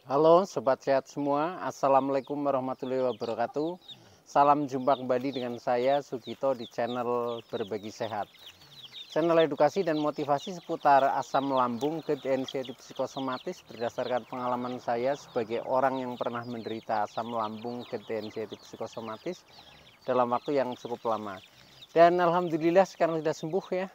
Halo Sobat Sehat semua, Assalamualaikum warahmatullahi wabarakatuh. Salam jumpa kembali dengan saya Sugito di channel Berbagi Sehat. Channel edukasi dan motivasi seputar asam lambung, GERD, anxiety psikosomatis berdasarkan pengalaman saya sebagai orang yang pernah menderita asam lambung, GERD, anxiety psikosomatis dalam waktu yang cukup lama. Dan Alhamdulillah sekarang sudah sembuh ya.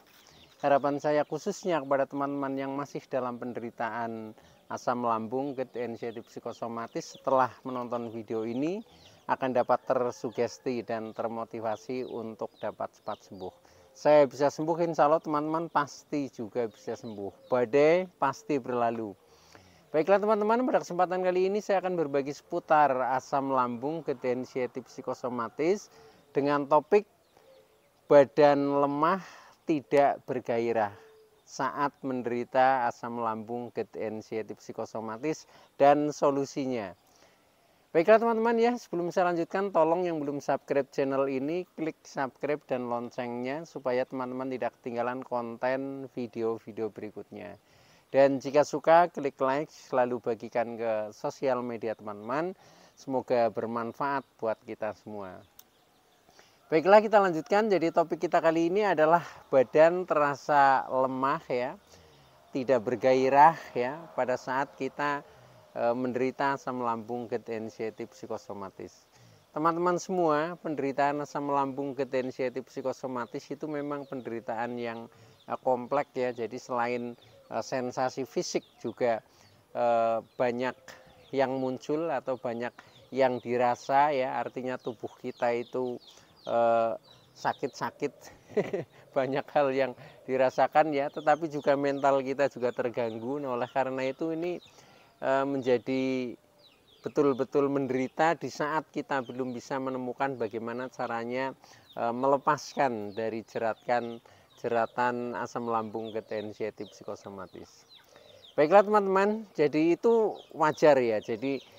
Harapan saya khususnya kepada teman-teman yang masih dalam penderitaan asam lambung, GERD, anxiety psikosomatis setelah menonton video ini akan dapat tersugesti dan termotivasi untuk dapat cepat sembuh. Saya bisa sembuh, insya Allah teman-teman pasti juga bisa sembuh. Badai pasti berlalu. Baiklah teman-teman, pada kesempatan kali ini saya akan berbagi seputar asam lambung, GERD, anxiety psikosomatis dengan topik badan lemah tidak bergairah saat menderita asam lambung, GERD, anxiety psikosomatis dan solusinya. Baiklah teman-teman ya, sebelum saya lanjutkan tolong yang belum subscribe channel ini klik subscribe dan loncengnya supaya teman-teman tidak ketinggalan konten video-video berikutnya. Dan jika suka klik like, selalu bagikan ke sosial media teman-teman. Semoga bermanfaat buat kita semua. Baiklah kita lanjutkan, jadi topik kita kali ini adalah badan terasa lemah ya, tidak bergairah ya pada saat kita menderita asam lambung, GERD, anxiety psikosomatis. Teman-teman semua, penderitaan asam lambung, GERD, anxiety psikosomatis itu memang penderitaan yang kompleks ya, jadi selain sensasi fisik juga banyak yang muncul atau banyak yang dirasa ya, artinya tubuh kita itu sakit-sakit banyak hal yang dirasakan ya, tetapi juga mental kita juga terganggu. Nah, oleh karena itu ini menjadi betul-betul menderita di saat kita belum bisa menemukan bagaimana caranya melepaskan dari jeratan asam lambung, GERD, anxiety psikosomatis. Baiklah teman-teman, jadi itu wajar ya. Jadi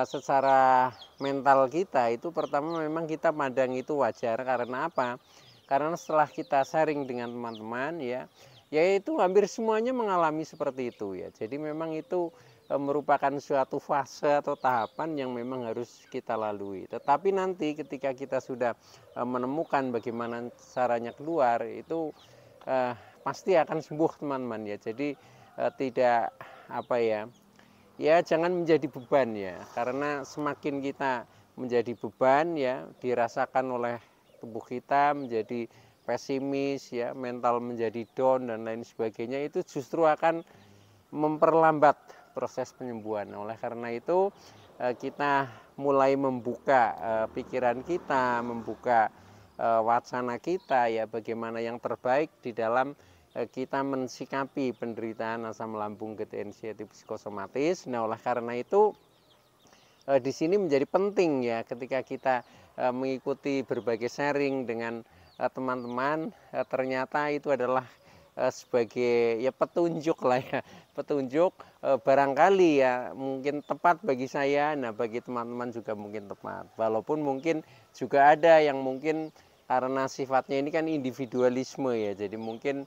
secara mental kita itu pertama memang kita pandang itu wajar karena apa? Karena setelah kita sharing dengan teman-teman ya, yaitu hampir semuanya mengalami seperti itu ya. Jadi memang itu merupakan suatu fase atau tahapan yang memang harus kita lalui. Tetapi nanti ketika kita sudah menemukan bagaimana caranya keluar itu pasti akan sembuh teman-teman ya. Jadi tidak apa ya, ya jangan menjadi beban ya, karena semakin kita menjadi beban ya dirasakan oleh tubuh kita menjadi pesimis ya, mental menjadi down dan lain sebagainya, itu justru akan memperlambat proses penyembuhan. Oleh karena itu kita mulai membuka pikiran kita, membuka wacana kita ya, bagaimana yang terbaik di dalam kita mensikapi penderitaan asam lambung, GERD, anxiety psikosomatis. Nah, oleh karena itu di sini menjadi penting ya ketika kita mengikuti berbagai sharing dengan teman-teman, ternyata itu adalah sebagai ya petunjuk lah ya, petunjuk barangkali ya mungkin tepat bagi saya, nah bagi teman-teman juga mungkin tepat, walaupun mungkin juga ada yang mungkin karena sifatnya ini kan individualisme ya, jadi mungkin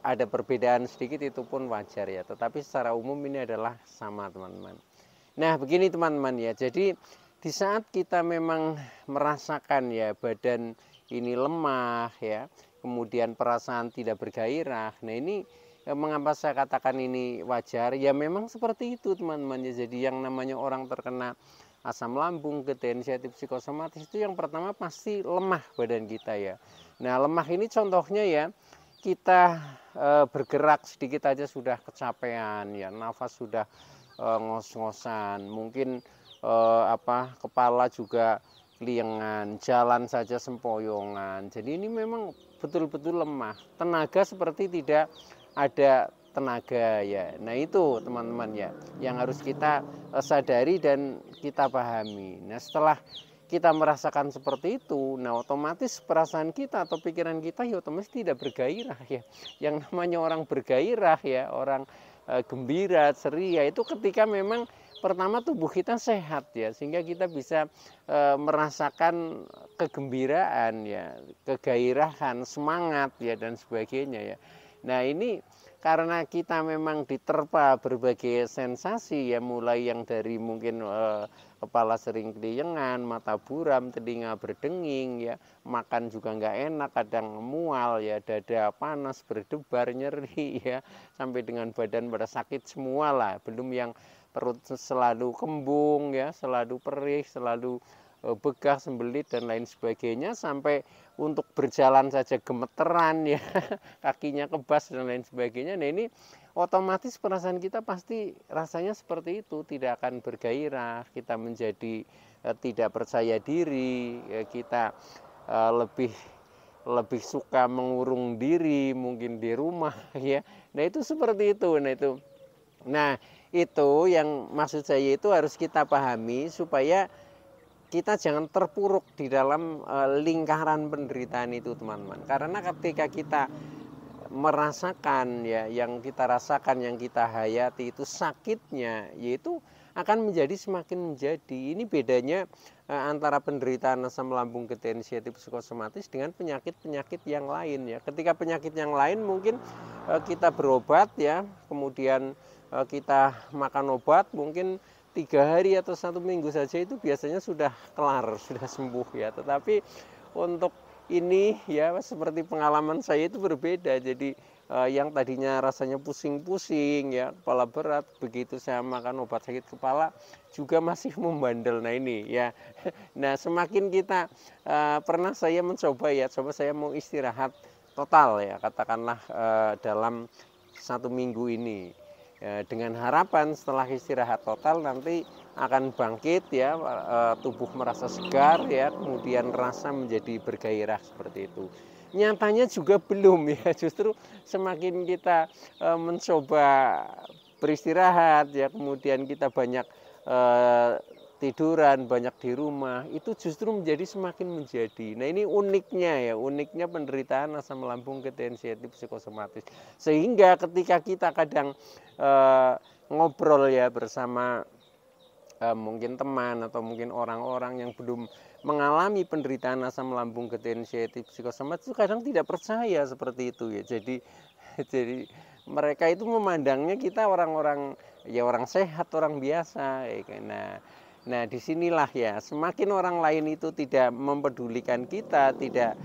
ada perbedaan sedikit, itu pun wajar ya, tetapi secara umum ini adalah sama teman-teman. Nah begini teman-teman ya, jadi di saat kita memang merasakan ya badan ini lemah ya, kemudian perasaan tidak bergairah, nah ini mengapa saya katakan ini wajar ya, memang seperti itu teman-teman ya. Jadi yang namanya orang terkena asam lambung, GERD, anxiety psikosomatis itu yang pertama pasti lemah badan kita ya. Nah lemah ini contohnya ya, kita bergerak sedikit aja sudah kecapean ya, nafas sudah ngos-ngosan, mungkin kepala juga liengan, jalan saja sempoyongan. Jadi ini memang betul-betul lemah, tenaga seperti tidak ada tenaga ya. Nah itu teman-teman ya yang harus kita sadari dan kita pahami. Nah setelah kita merasakan seperti itu, nah otomatis perasaan kita atau pikiran kita ya otomatis tidak bergairah ya. Yang namanya orang bergairah ya, orang gembira, ceria itu ketika memang pertama tubuh kita sehat ya, sehingga kita bisa merasakan kegembiraan ya, kegairahan, semangat ya dan sebagainya ya. Nah ini karena kita memang diterpa berbagai sensasi ya, mulai yang dari mungkin kepala sering keliengan, mata buram, telinga berdenging ya, makan juga nggak enak, kadang mual ya, dada panas, berdebar, nyeri ya, sampai dengan badan pada sakit semua lah. Belum yang perut selalu kembung ya, selalu perih, selalu begah, sembelit dan lain sebagainya, sampai untuk berjalan saja gemeteran ya, kakinya kebas dan lain sebagainya. Nah ini otomatis perasaan kita pasti rasanya seperti itu, tidak akan bergairah, kita menjadi tidak percaya diri, ya, kita lebih suka mengurung diri mungkin di rumah ya. Nah itu seperti itu. Nah itu yang maksud saya itu harus kita pahami supaya kita jangan terpuruk di dalam lingkaran penderitaan itu, teman-teman. Karena ketika kita merasakan ya, yang kita rasakan, yang kita hayati itu sakitnya, yaitu akan menjadi semakin menjadi. Ini bedanya antara penderitaan asam lambung ketensietif psikosomatis dengan penyakit-penyakit yang lain ya. Ketika penyakit yang lain mungkin kita berobat ya, kemudian kita makan obat, mungkin 3 hari atau 1 minggu saja itu biasanya sudah kelar, sudah sembuh ya. Tetapi untuk ini ya seperti pengalaman saya itu berbeda. Jadi yang tadinya rasanya pusing-pusing ya, kepala berat, begitu saya makan obat sakit kepala juga masih membandel. Nah ini ya. Nah semakin kita pernah saya mencoba ya, coba saya mau istirahat total ya, katakanlah dalam 1 minggu ini. Dengan harapan setelah istirahat total nanti akan bangkit ya, tubuh merasa segar ya, kemudian rasa menjadi bergairah seperti itu. Nyatanya juga belum ya, justru semakin kita mencoba beristirahat ya, kemudian kita banyak tiduran, banyak di rumah, itu justru menjadi semakin menjadi. Nah ini uniknya ya, uniknya penderitaan asam lambung ketensietif psikosomatis. Sehingga ketika kita kadang ngobrol ya bersama mungkin teman atau mungkin orang-orang yang belum mengalami penderitaan asam lambung ketensietif psikosomatis, itu kadang tidak percaya seperti itu ya. Jadi mereka itu memandangnya kita orang-orang ya, orang sehat, orang biasa ya. Nah disinilah ya, semakin orang lain itu tidak mempedulikan kita, tidak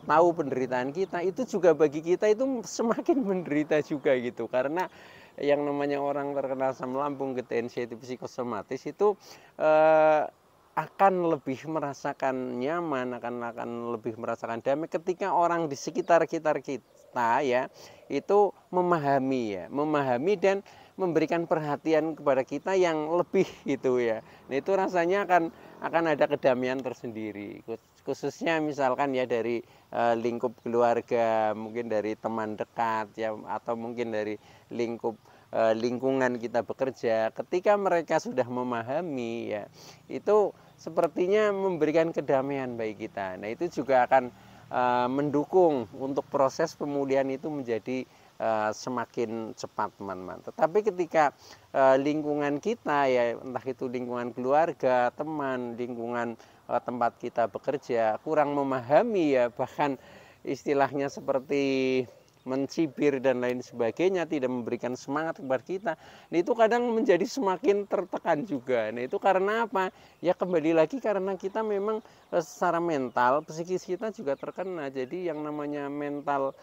tahu penderitaan kita, itu juga bagi kita itu semakin menderita juga gitu. Karena yang namanya orang terkena asam lambung ketensietif psikosomatis itu akan lebih merasakan nyaman, akan lebih merasakan damai ketika orang di sekitar kita ya itu memahami dan memberikan perhatian kepada kita yang lebih gitu ya. Nah itu rasanya akan ada kedamaian tersendiri, khususnya misalkan ya dari lingkup keluarga, mungkin dari teman dekat ya, atau mungkin dari lingkup lingkungan kita bekerja. Ketika mereka sudah memahami ya, itu sepertinya memberikan kedamaian bagi kita. Nah itu juga akan mendukung untuk proses pemulihan itu menjadi semakin cepat, teman-teman. Tetapi ketika lingkungan kita ya, entah itu lingkungan keluarga, teman, lingkungan tempat kita bekerja kurang memahami ya, bahkan istilahnya seperti mencibir dan lain sebagainya, tidak memberikan semangat kepada kita, nah itu kadang menjadi semakin tertekan juga. Nah itu karena apa? Ya kembali lagi karena kita memang secara mental, psikis kita juga terkena. Jadi yang namanya mental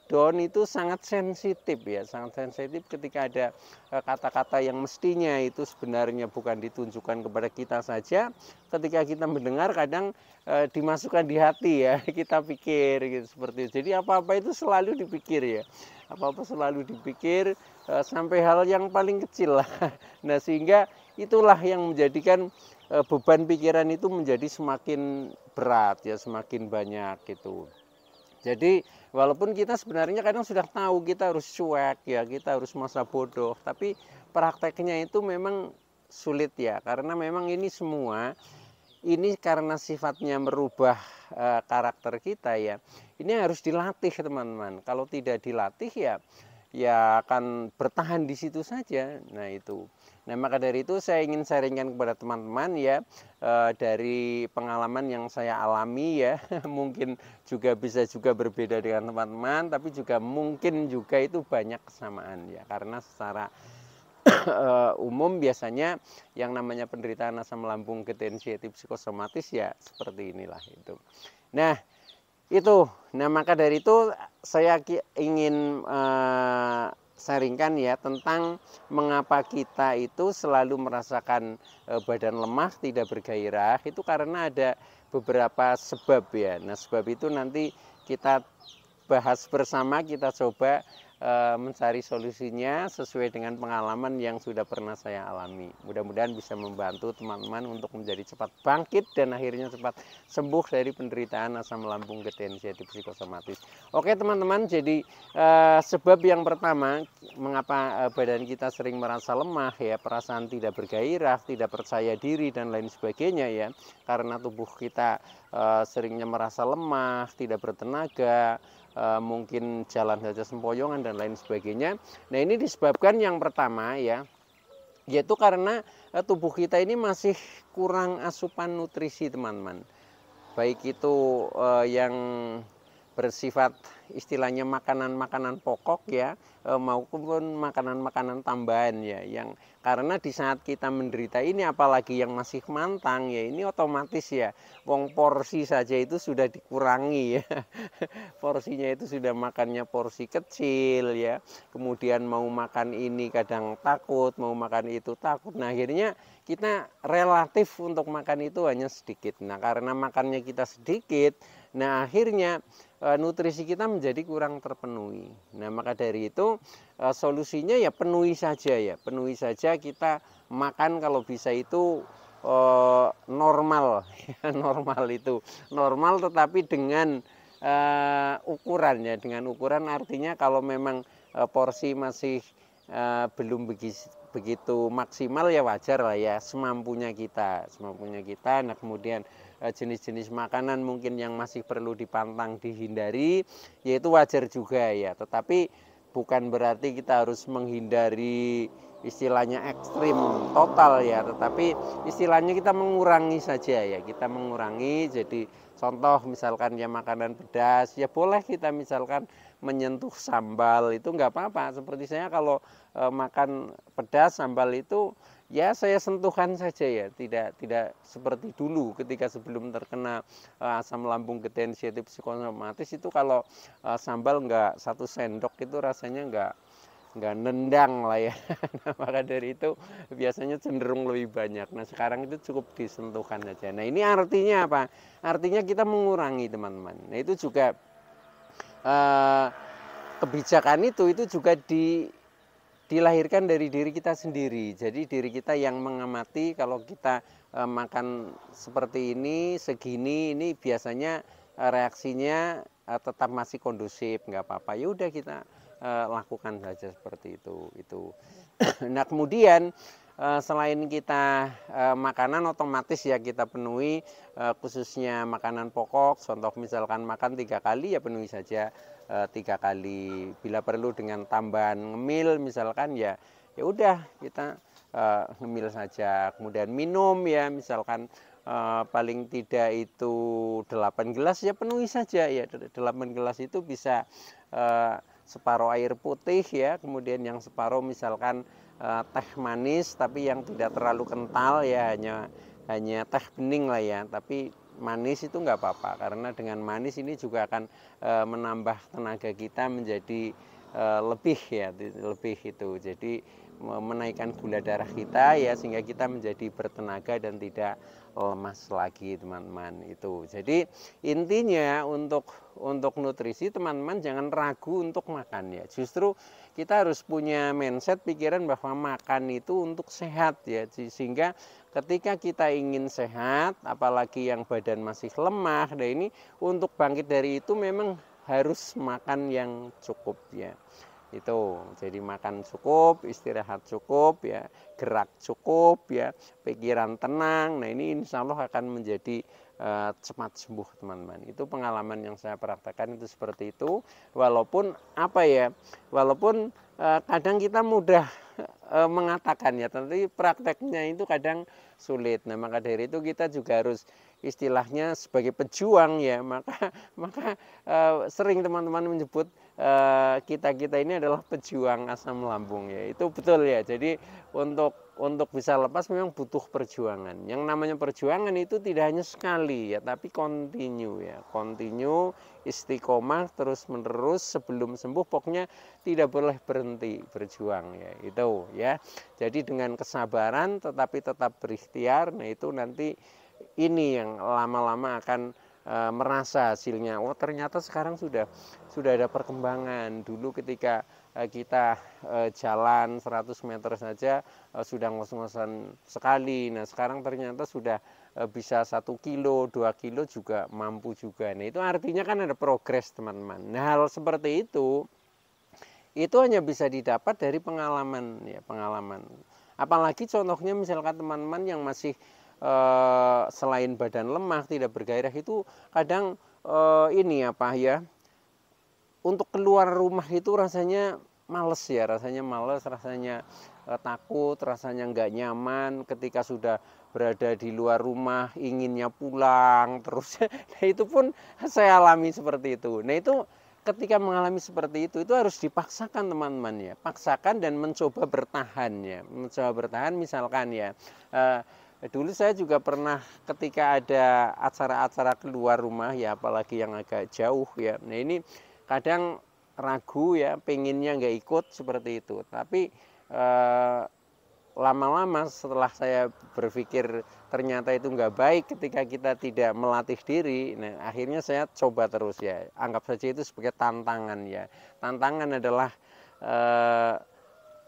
down itu sangat sensitif ya, sangat sensitif ketika ada kata-kata yang mestinya itu sebenarnya bukan ditunjukkan kepada kita saja, ketika kita mendengar kadang dimasukkan di hati ya, kita pikir gitu, seperti itu. Jadi apa-apa itu selalu dipikir ya, apa-apa selalu dipikir sampai hal yang paling kecil lah. Nah sehingga itulah yang menjadikan beban pikiran itu menjadi semakin berat ya, semakin banyak gitu. Jadi walaupun kita sebenarnya kadang sudah tahu kita harus cuek ya, kita harus masa bodoh, tapi prakteknya itu memang sulit ya, karena memang ini semua ini karena sifatnya merubah karakter kita ya, ini harus dilatih, teman-teman. Kalau tidak dilatih ya ya akan bertahan di situ saja. Nah itu. Nah maka dari itu saya ingin sharingkan kepada teman-teman ya, dari pengalaman yang saya alami ya, mungkin juga bisa juga berbeda dengan teman-teman, tapi juga mungkin juga itu banyak kesamaan ya, karena secara umum biasanya yang namanya penderitaan asam lambung ketensiatif psikosomatis ya seperti inilah itu. Nah itu, nah maka dari itu saya ingin sharingkan ya tentang mengapa kita itu selalu merasakan badan lemah, tidak bergairah, itu karena ada beberapa sebab ya. Nah sebab itu nanti kita bahas bersama, kita coba mencari solusinya sesuai dengan pengalaman yang sudah pernah saya alami. Mudah-mudahan bisa membantu teman-teman untuk menjadi cepat bangkit dan akhirnya cepat sembuh dari penderitaan asam lambung ketensiatif psikosomatis. Oke teman-teman, jadi sebab yang pertama mengapa badan kita sering merasa lemah ya, perasaan tidak bergairah, tidak percaya diri dan lain sebagainya ya, karena tubuh kita seringnya merasa lemah, tidak bertenaga, mungkin jalan saja sempoyongan dan lain sebagainya. Nah ini disebabkan yang pertama ya, yaitu karena tubuh kita ini masih kurang asupan nutrisi teman-teman. Baik itu yang bersifat istilahnya makanan-makanan pokok ya, maupun makanan-makanan tambahan ya, yang karena di saat kita menderita ini apalagi yang masih mantang ya, ini otomatis ya, wong porsi saja itu sudah dikurangi ya. Porsinya itu sudah makannya porsi kecil ya, kemudian mau makan ini kadang takut, mau makan itu takut. Nah akhirnya kita relatif untuk makan itu hanya sedikit. Nah karena makannya kita sedikit, nah akhirnya nutrisi kita menjadi kurang terpenuhi. Nah maka dari itu solusinya ya penuhi saja ya, penuhi saja kita makan kalau bisa itu normal, normal itu normal, tetapi dengan ukuran ya, dengan ukuran artinya kalau memang porsi masih belum begitu maksimal ya wajar lah ya, semampunya kita. Nah kemudian jenis-jenis makanan mungkin yang masih perlu dipantang dihindari, yaitu wajar juga ya, tetapi bukan berarti kita harus menghindari istilahnya ekstrim total ya, tetapi istilahnya kita mengurangi saja ya, kita mengurangi. Jadi contoh misalkan ya makanan pedas ya boleh kita misalkan menyentuh sambal itu nggak apa-apa. Seperti saya kalau makan pedas sambal itu ya saya sentuhkan saja ya, tidak seperti dulu ketika sebelum terkena asam lambung ketensiatif psikosomatis itu kalau sambal nggak 1 sendok itu rasanya nggak nendang lah ya. Nah, maka dari itu biasanya cenderung lebih banyak. Nah sekarang itu cukup disentuhkan saja. Nah ini artinya apa? Artinya kita mengurangi teman-teman. Nah itu juga kebijakan itu juga dilahirkan dari diri kita sendiri. Jadi diri kita yang mengamati kalau kita makan seperti ini, segini, ini biasanya reaksinya tetap masih kondusif, nggak apa-apa. Ya udah kita lakukan saja seperti itu. Nah kemudian selain kita makanan otomatis ya kita penuhi, khususnya makanan pokok. Contoh misalkan makan 3 kali ya penuhi saja 3 kali. Bila perlu dengan tambahan ngemil misalkan ya udah kita ngemil saja. Kemudian minum ya misalkan paling tidak itu 8 gelas ya penuhi saja ya. 8 gelas itu bisa separuh air putih ya, kemudian yang separuh misalkan teh manis tapi yang tidak terlalu kental ya, hanya teh bening lah ya, tapi manis itu nggak apa-apa, karena dengan manis ini juga akan menambah tenaga kita menjadi lebih ya, lebih itu. Jadi menaikkan gula darah kita ya, sehingga kita menjadi bertenaga dan tidak lemas lagi teman-teman itu. Jadi intinya untuk nutrisi teman-teman jangan ragu untuk makan ya. Justru kita harus punya mindset pikiran bahwa makan itu untuk sehat ya, sehingga ketika kita ingin sehat, apalagi yang badan masih lemah, nah ini untuk bangkit dari itu memang harus makan yang cukup ya. Itu jadi makan cukup, istirahat cukup ya, gerak cukup ya, pikiran tenang. Nah ini insya Allah akan menjadi cepat sembuh teman-teman. Itu pengalaman yang saya praktekkan itu seperti itu. Walaupun apa ya, walaupun kadang kita mudah mengatakan ya, tapi prakteknya itu kadang sulit. Nah maka dari itu kita juga harus istilahnya sebagai pejuang ya, maka sering teman-teman menyebut kita ini adalah pejuang asam lambung ya, itu betul ya. Jadi untuk bisa lepas memang butuh perjuangan. Yang namanya perjuangan itu tidak hanya sekali ya, tapi kontinu ya, kontinu, istiqomah terus menerus sebelum sembuh. Pokoknya tidak boleh berhenti berjuang ya, itu ya. Jadi dengan kesabaran tetapi tetap berikhtiar. Nah itu nanti ini yang lama-lama akan merasa hasilnya. Oh ternyata sekarang sudah ada perkembangan. Dulu ketika kita jalan 100 meter saja sudah ngos-ngosan sekali. Nah sekarang ternyata sudah bisa 1 kilo, 2 kilo juga mampu juga. Nah itu artinya kan ada progres teman-teman. Nah hal seperti itu hanya bisa didapat dari pengalaman ya, pengalaman. Apalagi contohnya misalkan teman-teman yang masih selain badan lemah tidak bergairah itu kadang ini apa ya, untuk keluar rumah itu rasanya males ya, rasanya takut, rasanya nggak nyaman ketika sudah berada di luar rumah, inginnya pulang terus. Nah itu pun saya alami seperti itu. Nah itu ketika mengalami seperti itu harus dipaksakan teman-teman ya, paksakan dan mencoba bertahan ya, mencoba bertahan. Misalkan ya dulu saya juga pernah ketika ada acara-acara keluar rumah ya, apalagi yang agak jauh ya. Nah ini kadang ragu ya, pengennya nggak ikut seperti itu. Tapi lama-lama setelah saya berpikir ternyata itu nggak baik ketika kita tidak melatih diri. Nah akhirnya saya coba terus ya. Anggap saja itu sebagai tantangan ya. Tantangan adalah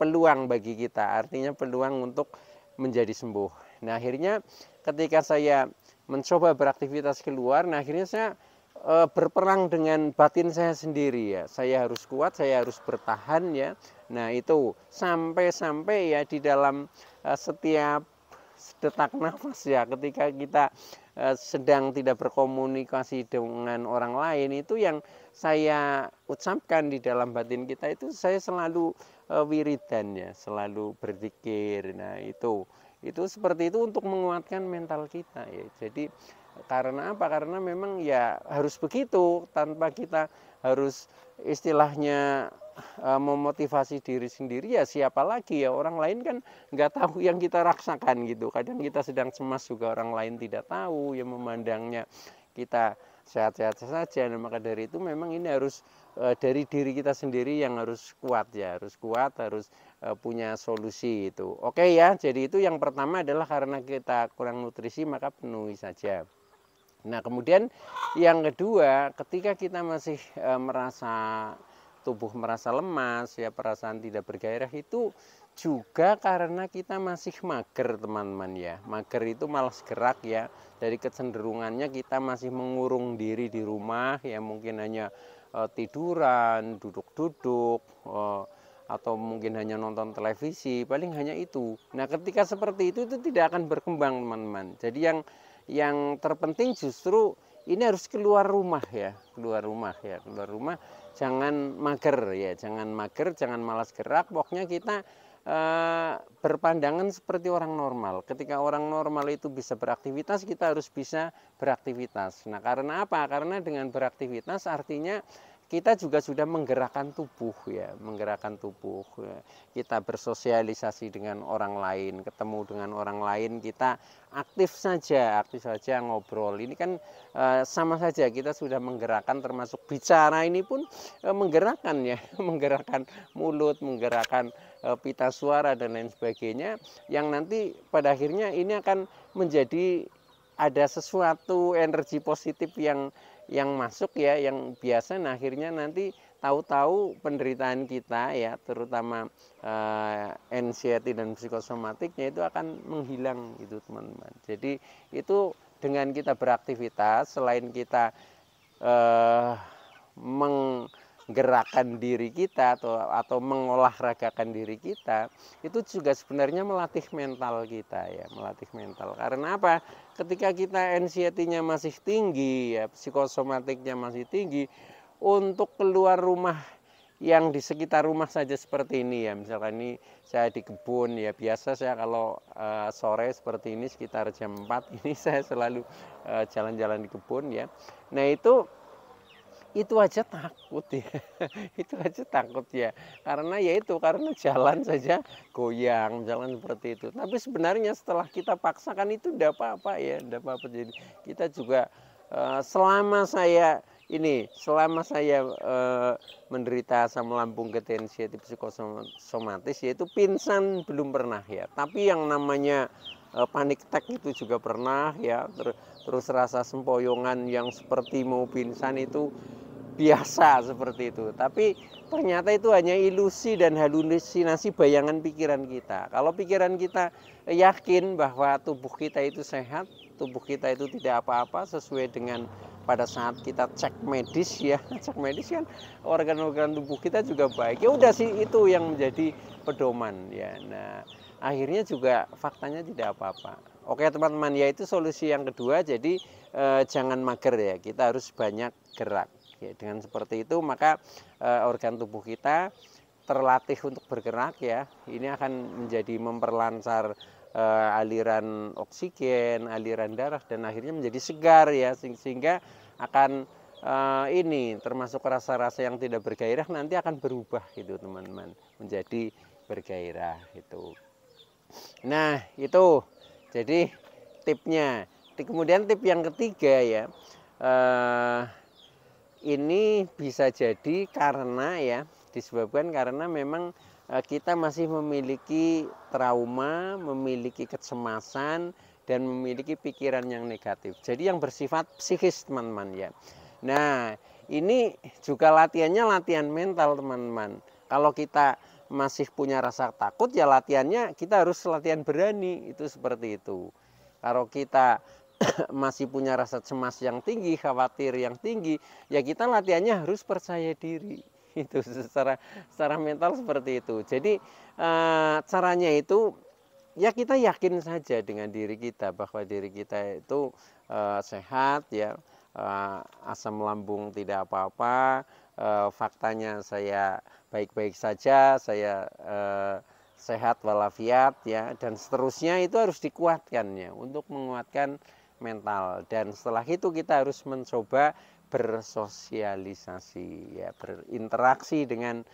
peluang bagi kita. Artinya peluang untuk menjadi sembuh. Nah akhirnya ketika saya mencoba beraktivitas keluar, nah akhirnya saya berperang dengan batin saya sendiri ya. Saya harus kuat, saya harus bertahan ya. Nah itu sampai ya di dalam setiap detak nafas ya, ketika kita sedang tidak berkomunikasi dengan orang lain, itu yang saya ucapkan di dalam batin kita itu saya selalu wiridan ya, selalu berzikir. Nah itu seperti itu untuk menguatkan mental kita ya. Jadi karena apa? Karena memang ya harus begitu, tanpa kita harus istilahnya memotivasi diri sendiri ya siapa lagi ya, orang lain kan nggak tahu yang kita rasakan gitu. Kadang kita sedang cemas juga orang lain tidak tahu, yang memandangnya kita sehat-sehat saja. Nah, maka dari itu memang ini harus dari diri kita sendiri yang harus kuat ya, harus kuat, harus punya solusi itu. Oke ya, jadi itu yang pertama adalah karena kita kurang nutrisi maka penuhi saja. Nah kemudian yang kedua, ketika kita masih merasa tubuh merasa lemas ya, perasaan tidak bergairah, itu juga karena kita masih mager teman-teman ya. Mager itu malas gerak ya, dari kecenderungannya kita masih mengurung diri di rumah ya, mungkin hanya tiduran, duduk-duduk, atau mungkin hanya nonton televisi, paling hanya itu. Nah ketika seperti itu tidak akan berkembang teman-teman. Jadi yang terpenting justru ini harus keluar rumah ya, keluar rumah ya, keluar rumah. Jangan mager ya, jangan mager, jangan malas gerak. Pokoknya kita berpandangan seperti orang normal. Ketika orang normal itu bisa beraktivitas, kita harus bisa beraktivitas. Nah karena apa? Karena dengan beraktivitas artinya kita juga sudah menggerakkan tubuh ya, menggerakkan tubuh ya. Kita bersosialisasi dengan orang lain, ketemu dengan orang lain, kita aktif saja ngobrol. Ini kan sama saja kita sudah menggerakkan, termasuk bicara ini pun menggerakkan ya, menggerakkan mulut, menggerakkan pita suara dan lain sebagainya, yang nanti pada akhirnya ini akan menjadi ada sesuatu energi positif yang masuk ya, yang biasa. Nah akhirnya nanti tahu-tahu penderitaan kita ya, terutama anxiety dan psikosomatiknya itu akan menghilang itu teman-teman. Jadi itu dengan kita beraktivitas, selain kita gerakan diri kita atau mengolahragakan diri kita, itu juga sebenarnya melatih mental kita ya, melatih mental. Karena apa? Ketika kita anxiety-nya masih tinggi ya, psikosomatiknya masih tinggi, untuk keluar rumah yang di sekitar rumah saja seperti ini ya, misalkan ini saya di kebun ya, biasa saya kalau sore seperti ini sekitar jam 4 ini saya selalu jalan-jalan di kebun ya. Nah itu aja takut ya. Itu aja takut ya, karena karena jalan saja goyang, jalan seperti itu. Tapi sebenarnya setelah kita paksakan itu tidak apa-apa ya, tidak apa-apa. Jadi kita juga selama saya menderita asam lambung ketensiatif psikosomatis, yaitu pingsan belum pernah ya, tapi yang namanya panic attack itu juga pernah ya, terus rasa sempoyongan yang seperti mau pingsan itu biasa seperti itu. Tapi ternyata itu hanya ilusi dan halusinasi bayangan pikiran kita. Kalau pikiran kita yakin bahwa tubuh kita itu sehat, tubuh kita itu tidak apa-apa sesuai dengan pada saat kita cek medis ya, cek medis kan organ-organ tubuh kita juga baik. Ya udah sih, itu yang menjadi pedoman ya. Nah, akhirnya juga faktanya tidak apa-apa. Oke teman-teman, ya itu solusi yang kedua. Jadi jangan mager ya, kita harus banyak gerak. Ya, dengan seperti itu maka organ tubuh kita terlatih untuk bergerak ya. Ini akan menjadi memperlancar aliran oksigen, aliran darah, dan akhirnya menjadi segar ya, sehingga akan ini termasuk rasa-rasa yang tidak bergairah nanti akan berubah gitu teman-teman, menjadi bergairah itu. Nah itu jadi tipnya. Kemudian tip yang ketiga ya, ini bisa jadi disebabkan karena memang kita masih memiliki trauma, memiliki kecemasan, dan memiliki pikiran yang negatif. Jadi yang bersifat psikis teman-teman ya. Nah ini juga latihannya latihan mental teman-teman. Kalau kita masih punya rasa takut ya latihannya kita harus latihan berani, itu seperti itu. Kalau kita masih punya rasa cemas yang tinggi, khawatir yang tinggi, ya kita latihannya harus percaya diri. Itu secara mental seperti itu. Jadi caranya itu ya kita yakin saja dengan diri kita bahwa diri kita itu sehat ya, asam lambung tidak apa-apa, faktanya saya baik-baik saja, saya sehat walafiat ya, dan seterusnya. Itu harus dikuatkan ya, untuk menguatkan mental. Dan setelah itu kita harus mencoba bersosialisasi ya, berinteraksi dengan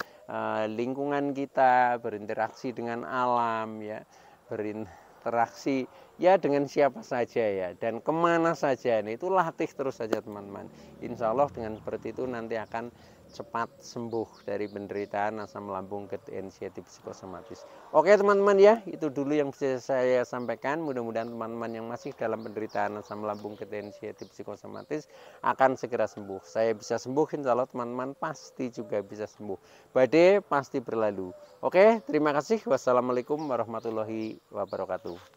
lingkungan kita, berinteraksi dengan alam ya, berinteraksi ya dengan siapa saja ya, dan kemana saja. Nah, itu latih terus saja teman-teman. Insya Allah dengan seperti itu nanti akan cepat sembuh dari penderitaan asam lambung ketensiatif psikosomatis. Oke teman-teman ya, itu dulu yang bisa saya sampaikan. Mudah-mudahan teman-teman yang masih dalam penderitaan asam lambung ketensiatif psikosomatis akan segera sembuh. Saya bisa sembuh, insya Allah teman-teman pasti juga bisa sembuh. Badai pasti berlalu. Oke, terima kasih. Wassalamualaikum warahmatullahi wabarakatuh.